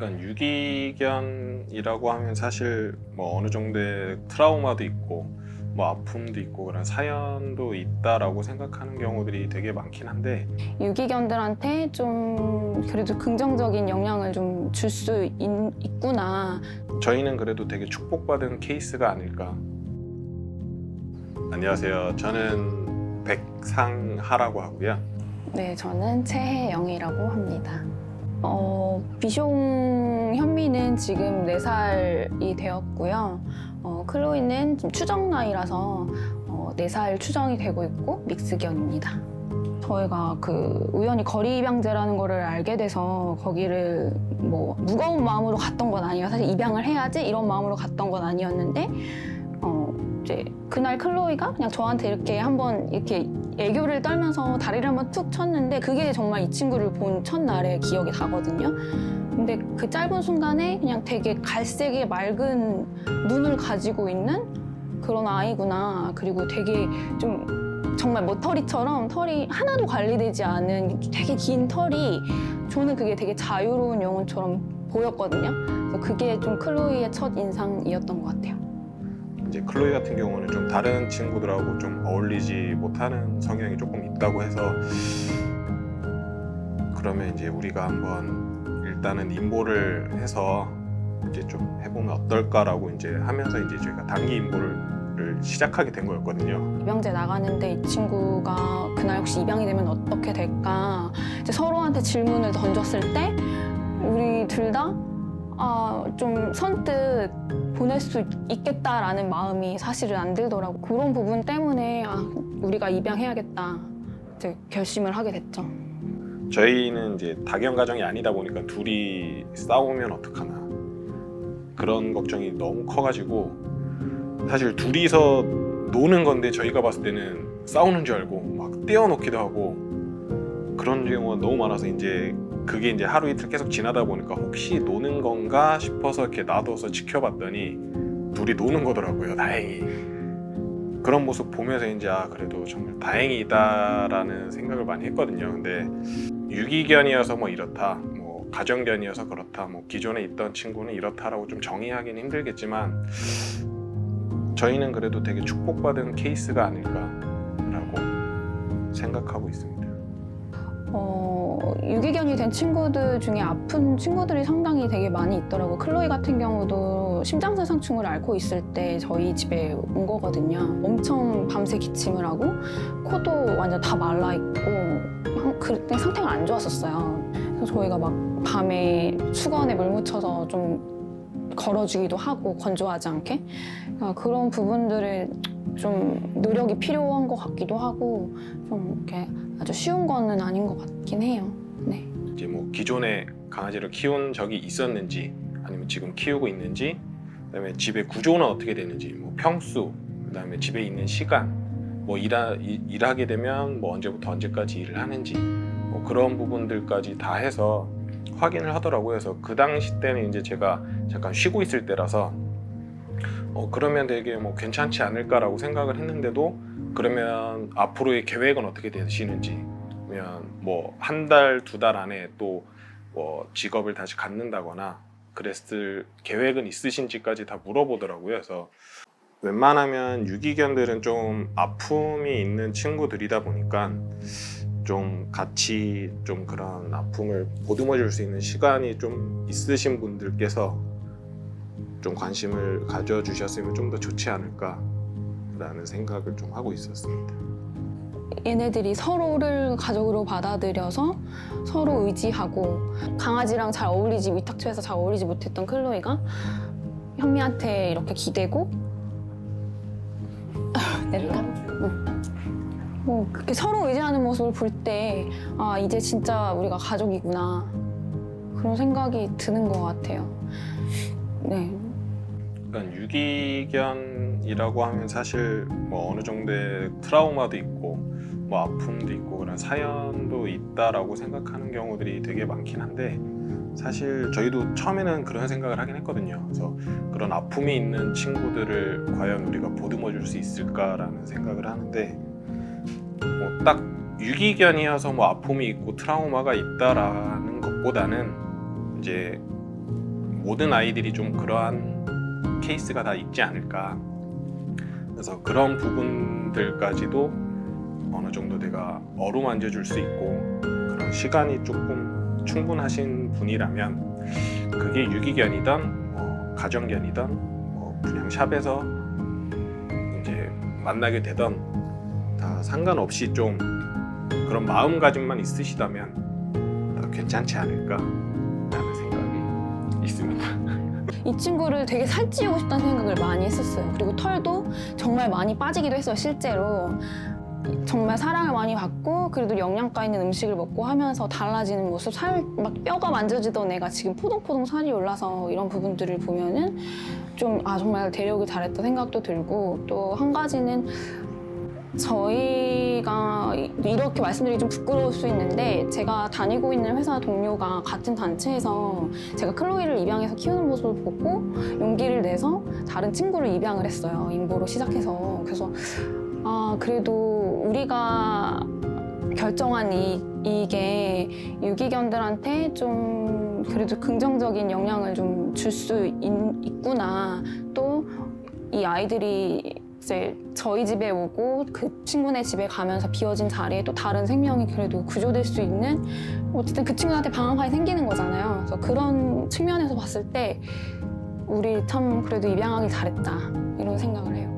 그러니까 유기견이라고 하면 사실 뭐 어느 정도의 트라우마도 있고 뭐 아픔도 있고 그런 사연도 있다라고 생각하는 경우들이 되게 많긴 한데, 유기견들한테 좀 그래도 긍정적인 영향을 좀 줄 수 있구나. 저희는 그래도 되게 축복받은 케이스가 아닐까. 안녕하세요. 저는 백상하라고 하고요. 네, 저는 최혜영이라고 합니다. 비숑 현미는 지금 4살이 되었고요. 클로이는 지금 추정 나이라서 4살 추정이 되고 있고 믹스견입니다. 저희가 우연히 거리 입양제라는 거를 알게 돼서 거기를 뭐 무거운 마음으로 갔던 건 아니에요. 사실 입양을 해야지 이런 마음으로 갔던 건 아니었는데 이제 그날 클로이가 그냥 저한테 이렇게 한번 이렇게 애교를 떨면서 다리를 한번 툭 쳤는데 그게 정말 이 친구를 본 첫날의 기억이 나거든요. 근데 그 짧은 순간에 그냥 되게 갈색의 맑은 눈을 가지고 있는 그런 아이구나. 그리고 되게 좀 정말 머터리처럼 털이 하나도 관리되지 않은 되게 긴 털이 저는 그게 되게 자유로운 영혼처럼 보였거든요. 그래서 그게 좀 클로이의 첫 인상이었던 것 같아요. 이제 클로이 같은 경우는 좀 다른 친구들하고 좀 어울리지 못하는 성향이 조금 있다고 해서, 그러면 이제 우리가 한번 일단은 임보를 해서 이제 좀 해보면 어떨까라고 이제 하면서 이제 저희가 단기 임보를 시작하게 된 거였거든요. 입양제 나가는데 이 친구가 그날 혹시 입양이 되면 어떻게 될까 이제 서로한테 질문을 던졌을 때 우리 둘 다 좀 선뜻 보낼 수 있겠다라는 마음이 사실은 안 들더라고. 그런 부분 때문에 우리가 입양해야겠다 이제 결심을 하게 됐죠. 저희는 이제 다견 가정이 아니다 보니까 둘이 싸우면 어떡하나 그런 걱정이 너무 커가지고, 사실 둘이서 노는 건데 저희가 봤을 때는 싸우는 줄 알고 막 떼어놓기도 하고 그런 경우가 너무 많아서 이제 그게 이제 하루 이틀 계속 지나다 보니까 혹시 노는 건가 싶어서 이렇게 놔둬서 지켜봤더니 둘이 노는 거더라고요. 다행히. 그런 모습 보면서 이제 그래도 정말 다행이다라는 생각을 많이 했거든요. 근데 유기견이어서 뭐 이렇다, 뭐 가정견이어서 그렇다, 뭐 기존에 있던 친구는 이렇다라고 좀 정의하기는 힘들겠지만 저희는 그래도 되게 축복받은 케이스가 아닐까라고 생각하고 있습니다. 유기견이 된 친구들 중에 아픈 친구들이 상당히 되게 많이 있더라고요. 클로이 같은 경우도 심장사상충을 앓고 있을 때 저희 집에 온 거거든요. 엄청 밤새 기침을 하고 코도 완전 다 말라있고 그때 상태가 안 좋았었어요. 그래서 저희가 막 밤에 수건에 물 묻혀서 좀 걸어주기도 하고 건조하지 않게 그런 부분들을 좀 노력이 필요한 것 같기도 하고 좀 이렇게 아주 쉬운 거는 아닌 것 같긴 해요. 네. 이제 뭐 기존에 강아지를 키운 적이 있었는지 아니면 지금 키우고 있는지, 그다음에 집의 구조는 어떻게 되는지, 뭐 평수, 그다음에 집에 있는 시간, 뭐 일하게 되면 뭐 언제부터 언제까지 일을 하는지, 뭐 그런 부분들까지 다 해서 확인을 하더라고요. 그래서 그 당시 때는 이제 제가 잠깐 쉬고 있을 때라서 그러면 되게 뭐 괜찮지 않을까라고 생각을 했는데도, 그러면 앞으로의 계획은 어떻게 되시는지, 그러면 뭐 한 달, 2달 안에 또 뭐 직업을 다시 갖는다거나 그랬을 계획은 있으신지까지 다 물어보더라고요. 그래서 웬만하면 유기견들은 좀 아픔이 있는 친구들이다 보니까 좀 같이 좀 그런 아픔을 보듬어 줄 수 있는 시간이 좀 있으신 분들께서 좀 관심을 가져주셨으면 좀 더 좋지 않을까라는 생각을 좀 하고 있었습니다. 얘네들이 서로를 가족으로 받아들여서 서로 의지하고 강아지랑 잘 어울리지 위탁처에서 잘 어울리지 못했던 클로이가 현미한테 이렇게 기대고 내릴까? 뭐 그렇게 서로 의지하는 모습을 볼 때 이제 진짜 우리가 가족이구나 그런 생각이 드는 것 같아요. 네. 그러니까 유기견이라고 하면 사실 뭐 어느 정도의 트라우마도 있고 뭐 아픔도 있고 그런 사연도 있다라고 생각하는 경우들이 되게 많긴 한데, 사실 저희도 처음에는 그런 생각을 하긴 했거든요. 그래서 그런 아픔이 있는 친구들을 과연 우리가 보듬어 줄 수 있을까라는 생각을 하는데, 뭐 딱 유기견이어서 뭐 아픔이 있고 트라우마가 있다라는 것보다는 이제 모든 아이들이 좀 그러한 케이스가 다 있지 않을까. 그래서 그런 부분들까지도 어느 정도 내가 어루만져 줄 수 있고 그런 시간이 조금 충분하신 분이라면 그게 유기견이든 가정견이든 그냥 샵에서 이제 만나게 되던 다 상관없이 좀 그런 마음가짐만 있으시다면 괜찮지 않을까라는 생각이 있습니다. 이 친구를 되게 살찌우고 싶다는 생각을 많이 했었어요. 그리고 털도 정말 많이 빠지기도 했어요, 실제로. 정말 사랑을 많이 받고 그래도 영양가 있는 음식을 먹고 하면서 달라지는 모습, 막 뼈가 만져지던 애가 지금 포동포동 살이 올라서 이런 부분들을 보면은 좀 정말 데려오길 잘했다 생각도 들고, 또 한 가지는 저희가 이렇게 말씀드리기 좀 부끄러울 수 있는데 제가 다니고 있는 회사 동료가 같은 단체에서 제가 클로이를 입양해서 키우는 모습을 보고 용기를 내서 다른 친구를 입양을 했어요. 인보로 시작해서. 그래서 그래도 우리가 결정한 이게 유기견들한테 좀 그래도 긍정적인 영향을 좀 줄 수 있구나. 또 이 아이들이 이제 저희 집에 오고 그 친구네 집에 가면서 비워진 자리에 또 다른 생명이 그래도 구조될 수 있는, 어쨌든 그 친구한테 방어판이 생기는 거잖아요. 그래서 그런 측면에서 봤을 때 우리 참 그래도 입양하기 잘했다 이런 생각을 해요.